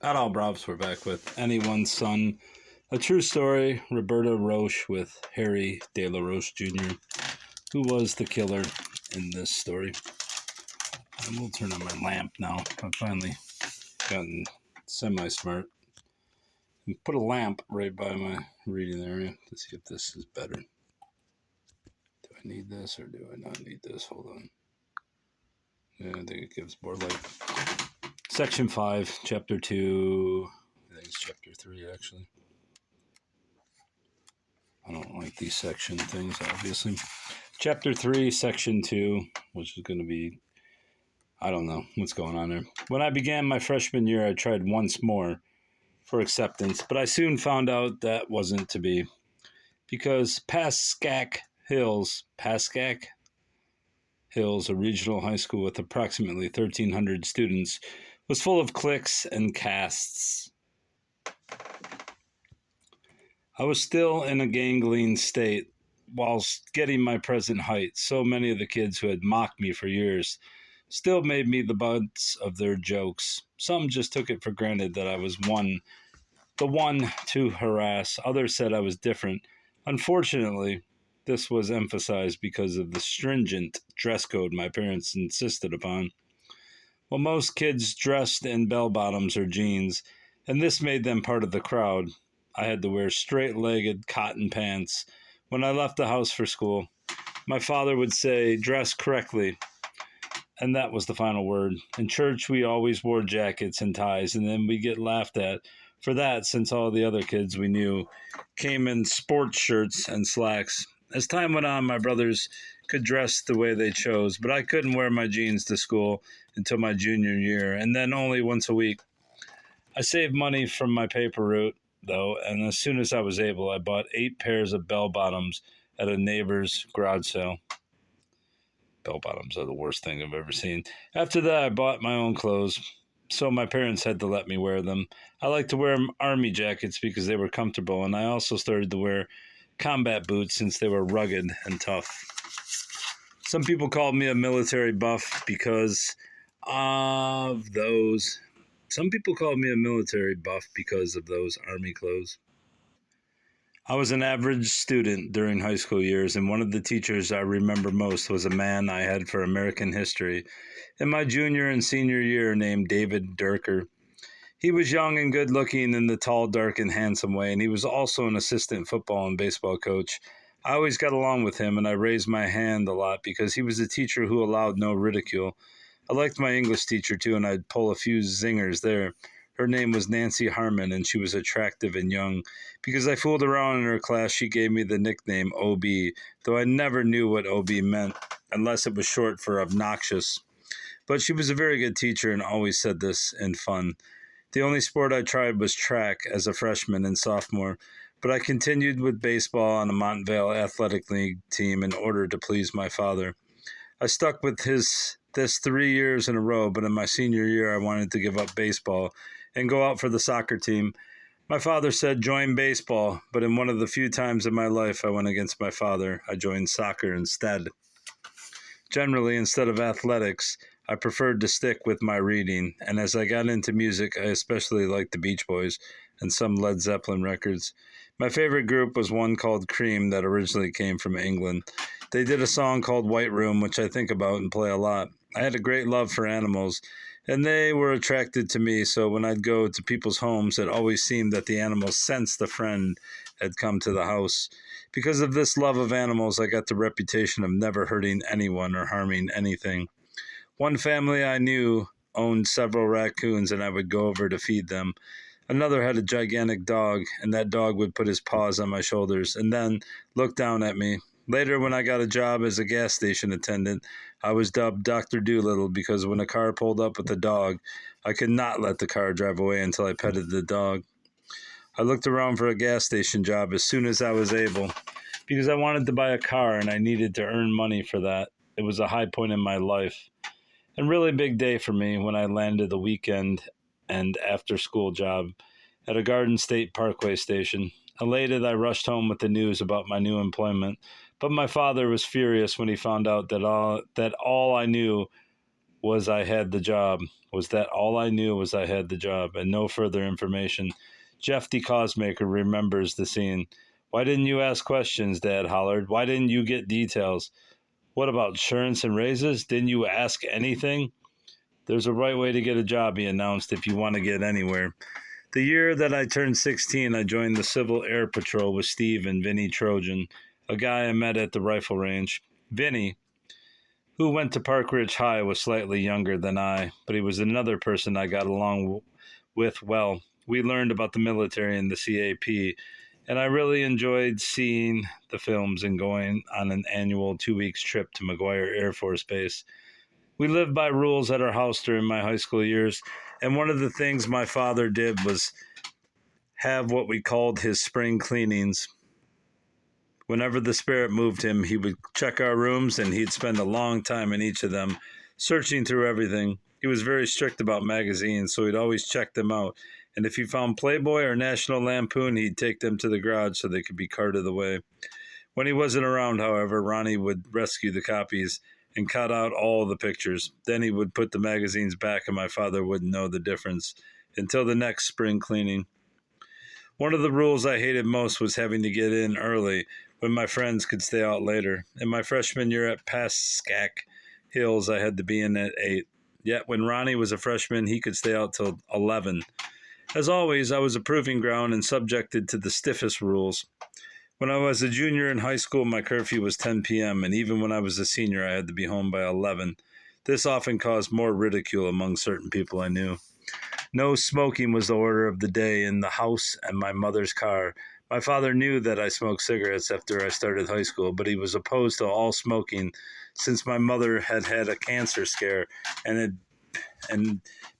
At all, Brobs, we're back with Anyone's Son, a true story. Roberta Roche with Harry De La Roche Jr., who was the killer in this story. And we'll turn on my lamp now. I've finally gotten semi-smart. And put a lamp right by my reading area to see if this is better. Do I need this or do I not need this? Hold on. Yeah, I think it gives more light. Section 5, Chapter 2. I think it's Chapter 3, actually. I don't like these section things, obviously. Chapter 3, Section 2, which is going to be, I don't know what's going on there. When I began my freshman year, I tried once more for acceptance, but I soon found out that wasn't to be. Because Pascack Hills, a regional high school with approximately 1,300 students, was full of cliques and castes. I was still in a gangling state whilst getting my present height. So many of the kids who had mocked me for years still made me the butts of their jokes. Some just took it for granted that I was the one to harass. Others said I was different. Unfortunately, this was emphasized because of the stringent dress code my parents insisted upon. Well, most kids dressed in bell-bottoms or jeans, and this made them part of the crowd. I had to wear straight-legged cotton pants when I left the house for school. My father would say, "Dress correctly," and that was the final word. In church, we always wore jackets and ties, and then we get laughed at for that since all the other kids we knew came in sports shirts and slacks. As time went on, my brothers could dress the way they chose, but I couldn't wear my jeans to school until my junior year, and then only once a week. I saved money from my paper route, though, and as soon as I was able, I bought 8 pairs of bell-bottoms at a neighbor's garage sale. Bell-bottoms are the worst thing I've ever seen. After that, I bought my own clothes, so my parents had to let me wear them. I liked to wear army jackets because they were comfortable, and I also started to wear combat boots since they were rugged and tough. Some people called me a military buff because of those. Some people called me a military buff because of those army clothes. I was an average student during high school years, and one of the teachers I remember most was a man I had for American history in my junior and senior year named David Durker. He was young and good-looking in the tall, dark, and handsome way, and he was also an assistant football and baseball coach. I always got along with him, and I raised my hand a lot because he was a teacher who allowed no ridicule. I liked my English teacher, too, and I'd pull a few zingers there. Her name was Nancy Harmon, and she was attractive and young. Because I fooled around in her class, she gave me the nickname OB, though I never knew what OB meant, unless it was short for obnoxious. But she was a very good teacher and always said this in fun. The only sport I tried was track as a freshman and sophomore, but I continued with baseball on a Montvale athletic league team in order to please my father. I stuck with this 3 years in a row, but in my senior year I wanted to give up baseball and go out for the soccer team. My father said join baseball, but in one of the few times in my life I went against my father, I joined soccer instead. Generally, instead of athletics, I preferred to stick with my reading, and as I got into music, I especially liked the Beach Boys and some Led Zeppelin records. My favorite group was one called Cream that originally came from England. They did a song called White Room, which I think about and play a lot. I had a great love for animals, and they were attracted to me, so when I'd go to people's homes, it always seemed that the animals sensed a friend had come to the house. Because of this love of animals, I got the reputation of never hurting anyone or harming anything. One family I knew owned several raccoons, and I would go over to feed them. Another had a gigantic dog, and that dog would put his paws on my shoulders and then look down at me. Later, when I got a job as a gas station attendant, I was dubbed Dr. Doolittle because when a car pulled up with a dog, I could not let the car drive away until I petted the dog. I looked around for a gas station job as soon as I was able because I wanted to buy a car and I needed to earn money for that. It was a high point in my life and really big day for me when I landed the weekend and after school job at a Garden State Parkway station. Elated, I rushed home with the news about my new employment, but my father was furious when he found out that all I knew was I had the job. Was that all I knew was I had the job and no further information. Jeff the Cosmaker remembers the scene. Why didn't you ask questions, Dad hollered. Why didn't you get details? What about insurance and raises? Didn't you ask anything? There's a right way to get a job, he announced, if you want to get anywhere. The year that I turned 16, I joined the Civil Air Patrol with Steve and Vinny Trojan, a guy I met at the rifle range. Vinny, who went to Park Ridge High, was slightly younger than I, but he was another person I got along with well. We learned about the military and the CAP, and I really enjoyed seeing the films and going on an annual 2 weeks trip to McGuire Air Force Base. We lived by rules at our house during my high school years, and one of the things my father did was have what we called his spring cleanings. Whenever the spirit moved him, he would check our rooms and he'd spend a long time in each of them, searching through everything. He was very strict about magazines, so he'd always check them out. And if he found Playboy or National Lampoon, he'd take them to the garage so they could be carted away. When he wasn't around, however, Ronnie would rescue the copies and cut out all the pictures. Then he would put the magazines back and my father wouldn't know the difference until the next spring cleaning. One of the rules I hated most was having to get in early when my friends could stay out later. In my freshman year at Pascack Hills, I had to be in at 8. Yet when Ronnie was a freshman, he could stay out till 11. As always, I was a proving ground and subjected to the stiffest rules. When I was a junior in high school, my curfew was 10 p.m., and even when I was a senior, I had to be home by 11. This often caused more ridicule among certain people I knew. No smoking was the order of the day in the house and my mother's car. My father knew that I smoked cigarettes after I started high school, but he was opposed to all smoking since my mother had had a cancer scare and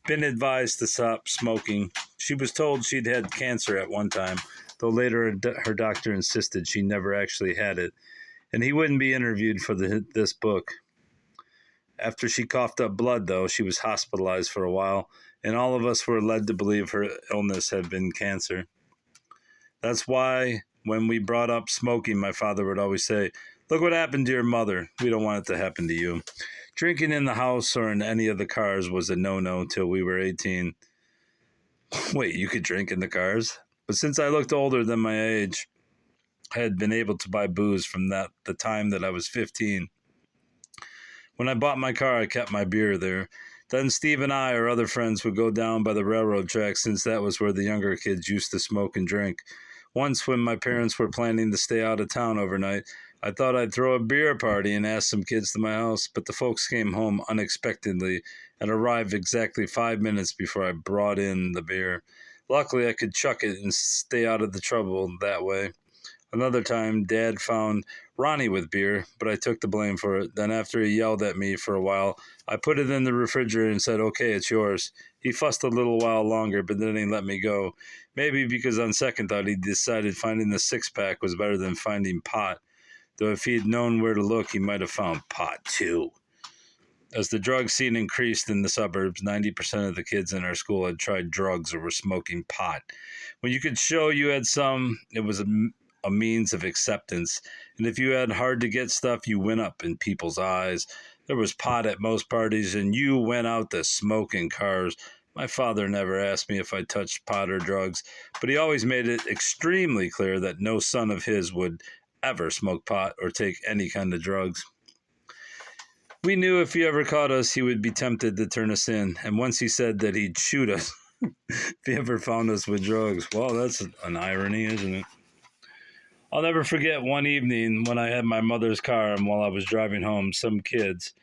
been advised to stop smoking. She was told she'd had cancer at one time, though later her doctor insisted she never actually had it, and he wouldn't be interviewed for this book. After she coughed up blood, though, she was hospitalized for a while, and all of us were led to believe her illness had been cancer. That's why when we brought up smoking, my father would always say, "Look what happened to your mother. We don't want it to happen to you." Drinking in the house or in any of the cars was a no-no till we were 18. Wait, you could drink in the cars? But since I looked older than my age, I had been able to buy booze from the time that I was 15. When I bought my car, I kept my beer there. Then Steve and I or other friends would go down by the railroad tracks since that was where the younger kids used to smoke and drink. Once when my parents were planning to stay out of town overnight, I thought I'd throw a beer party and ask some kids to my house, but the folks came home unexpectedly and arrived exactly 5 minutes before I brought in the beer. Luckily, I could chuck it and stay out of the trouble that way. Another time, Dad found Ronnie with beer, but I took the blame for it. Then after he yelled at me for a while, I put it in the refrigerator and said, "Okay, it's yours." He fussed a little while longer, but then he let me go. Maybe because on second thought, he decided finding the six-pack was better than finding pot. Though if he'd known where to look, he might have found pot too. As the drug scene increased in the suburbs, 90% of the kids in our school had tried drugs or were smoking pot. When you could show you had some, it was a means of acceptance. And if you had hard to get stuff, you went up in people's eyes. There was pot at most parties, and you went out to smoke in cars. My father never asked me if I touched pot or drugs, but he always made it extremely clear that no son of his would ever smoke pot or take any kind of drugs. We knew if he ever caught us, he would be tempted to turn us in. And once he said that he'd shoot us if he ever found us with drugs. Well, that's an irony, isn't it? I'll never forget one evening when I had my mother's car, and while I was driving home, some kids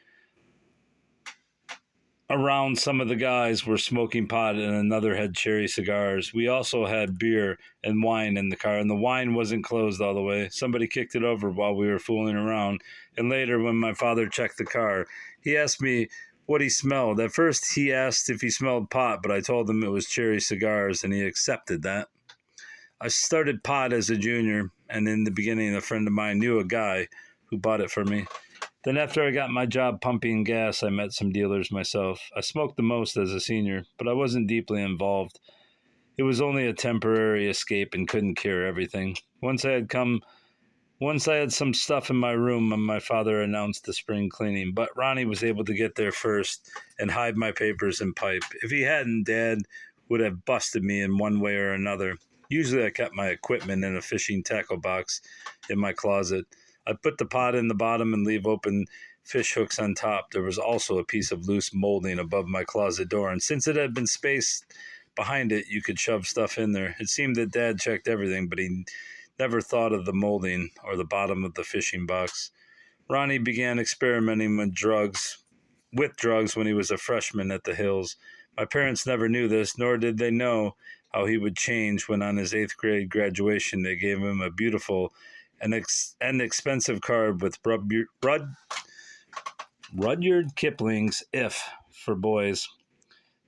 around some of the guys were smoking pot and another had cherry cigars. We also had beer and wine in the car, and the wine wasn't closed all the way. Somebody kicked it over while we were fooling around, and later when my father checked the car, he asked me what he smelled. At first he asked if he smelled pot, but I told him it was cherry cigars, and he accepted that. I started pot as a junior, and in the beginning a friend of mine knew a guy who bought it for me. Then after I got my job pumping gas, I met some dealers myself. I smoked the most as a senior, but I wasn't deeply involved. It was only a temporary escape and couldn't cure everything. Once I had come Once I had some stuff in my room and my father announced the spring cleaning, but Ronnie was able to get there first and hide my papers and pipe. If he hadn't, Dad would have busted me in one way or another. Usually I kept my equipment in a fishing tackle box in my closet. I put the pot in the bottom and leave open fish hooks on top. There was also a piece of loose molding above my closet door, and since it had been spaced behind it, you could shove stuff in there. It seemed that Dad checked everything, but he never thought of the molding or the bottom of the fishing box. Ronnie began experimenting with drugs when he was a freshman at the Hills. My parents never knew this, nor did they know how he would change when on his 8th grade graduation they gave him a beautiful and expensive card with Rudyard Kipling's If for boys.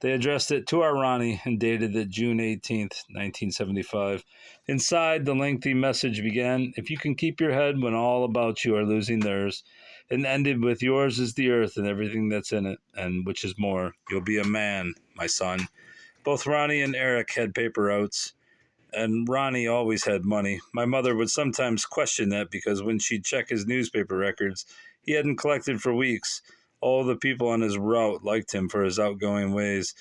They addressed it to our Ronnie and dated it June 18th, 1975. Inside, the lengthy message began, "If you can keep your head when all about you are losing theirs," and ended with, "Yours is the earth and everything that's in it, and which is more. You'll be a man, my son." Both Ronnie and Eric had paper routes, and Ronnie always had money. My mother would sometimes question that because when she'd check his newspaper records, he hadn't collected for weeks. All the people on his route liked him for his outgoing ways.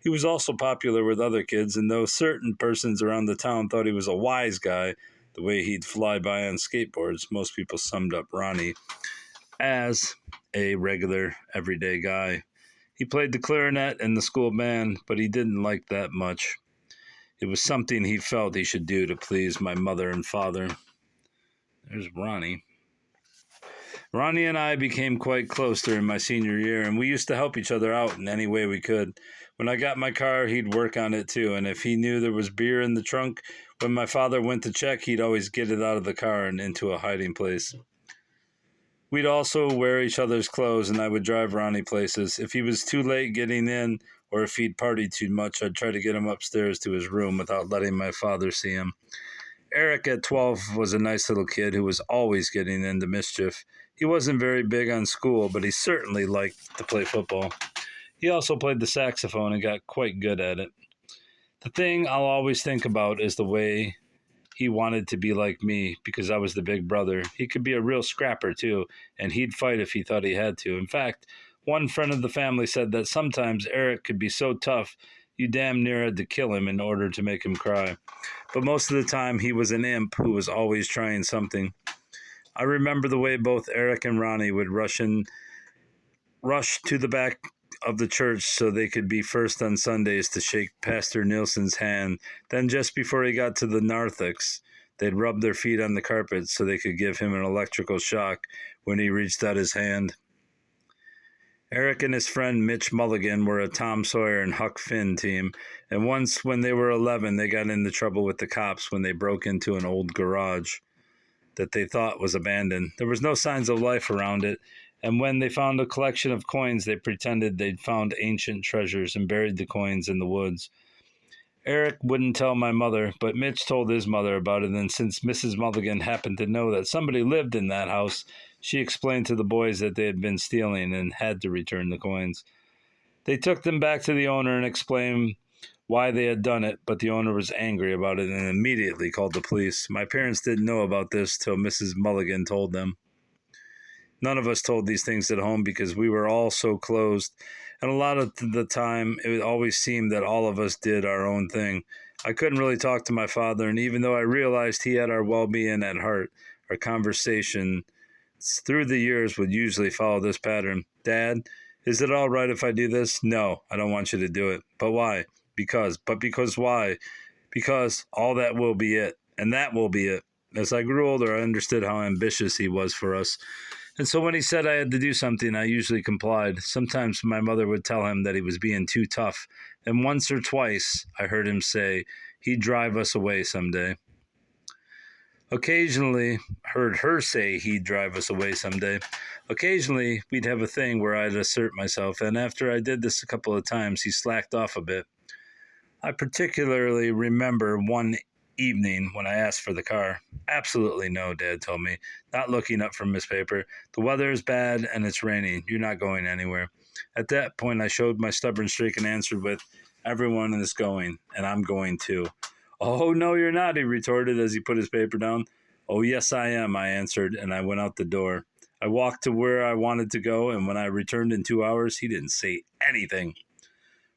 He was also popular with other kids, and though certain persons around the town thought he was a wise guy, the way he'd fly by on skateboards, most people summed up Ronnie as a regular, everyday guy. He played the clarinet in the school band, but he didn't like that much. It was something he felt he should do to please my mother and father. There's Ronnie. Ronnie and I became quite close during my senior year, and we used to help each other out in any way we could. When I got my car, he'd work on it too, and if he knew there was beer in the trunk, when my father went to check, he'd always get it out of the car and into a hiding place. We'd also wear each other's clothes, and I would drive Ronnie places. If he was too late getting in, or if he'd partied too much, I'd try to get him upstairs to his room without letting my father see him. Eric at 12 was a nice little kid who was always getting into mischief. He wasn't very big on school, but he certainly liked to play football. He also played the saxophone and got quite good at it. The thing I'll always think about is the way he wanted to be like me because I was the big brother. He could be a real scrapper too, and he'd fight if he thought he had to. In fact, one friend of the family said that sometimes Eric could be so tough you damn near had to kill him in order to make him cry. But most of the time he was an imp who was always trying something. I remember the way both Eric and Ronnie would rush to the back of the church so they could be first on Sundays to shake Pastor Nielsen's hand. Then just before he got to the narthex, they'd rub their feet on the carpet so they could give him an electrical shock when he reached out his hand. Eric and his friend Mitch Mulligan were a Tom Sawyer and Huck Finn team, and once when they were 11, they got into trouble with the cops when they broke into an old garage that they thought was abandoned. There was no signs of life around it, and when they found a collection of coins, they pretended they'd found ancient treasures and buried the coins in the woods. Eric wouldn't tell my mother, but Mitch told his mother about it, and since Mrs. Mulligan happened to know that somebody lived in that house, she explained to the boys that they had been stealing and had to return the coins. They took them back to the owner and explained why they had done it, but the owner was angry about it and immediately called the police. My parents didn't know about this till Mrs. Mulligan told them. None of us told these things at home because we were all so closed, and a lot of the time it always seemed that all of us did our own thing. I couldn't really talk to my father, and even though I realized he had our well-being at heart, our conversation through the years would usually follow this pattern. "Dad, is it all right if I do this?" "No, I don't want you to do it." "But why?" "Because." "But because why?" "Because all that will be it, and that will be it." As I grew older, I understood how ambitious he was for us. And so when he said I had to do something, I usually complied. Sometimes my mother would tell him that he was being too tough. And once or twice, I heard him say he'd drive us away someday. Occasionally, heard her say he'd drive us away someday. Occasionally, we'd have a thing where I'd assert myself, and after I did this a couple of times, he slacked off a bit. I particularly remember one evening when I asked for the car. "Absolutely no," Dad told me, not looking up from his paper. "The weather is bad and it's raining. You're not going anywhere." At that point, I showed my stubborn streak and answered with, "Everyone is going, and I'm going too." "Oh, no, you're not," he retorted as he put his paper down. Oh, yes, I am, I answered, and I went out the door. I walked to where I wanted to go, and when I returned in 2 hours, he didn't say anything.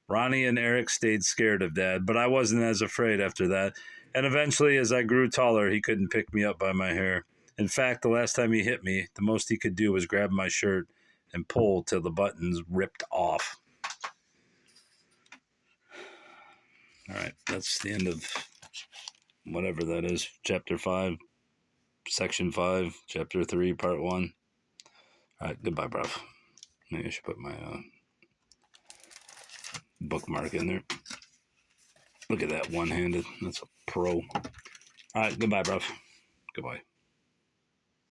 Ronnie and Eric stayed scared of Dad, but I wasn't as afraid after that. And eventually, as I grew taller, he couldn't pick me up by my hair. In fact, the last time he hit me, the most he could do was grab my shirt and pull till the buttons ripped off. All right, that's the end of whatever that is. Chapter 5, Section 5, Chapter 3, Part 1. All right, goodbye, bruv. Maybe I should put my bookmark in there. Look at that one-handed. That's a pro. All right, goodbye, bruv. Goodbye.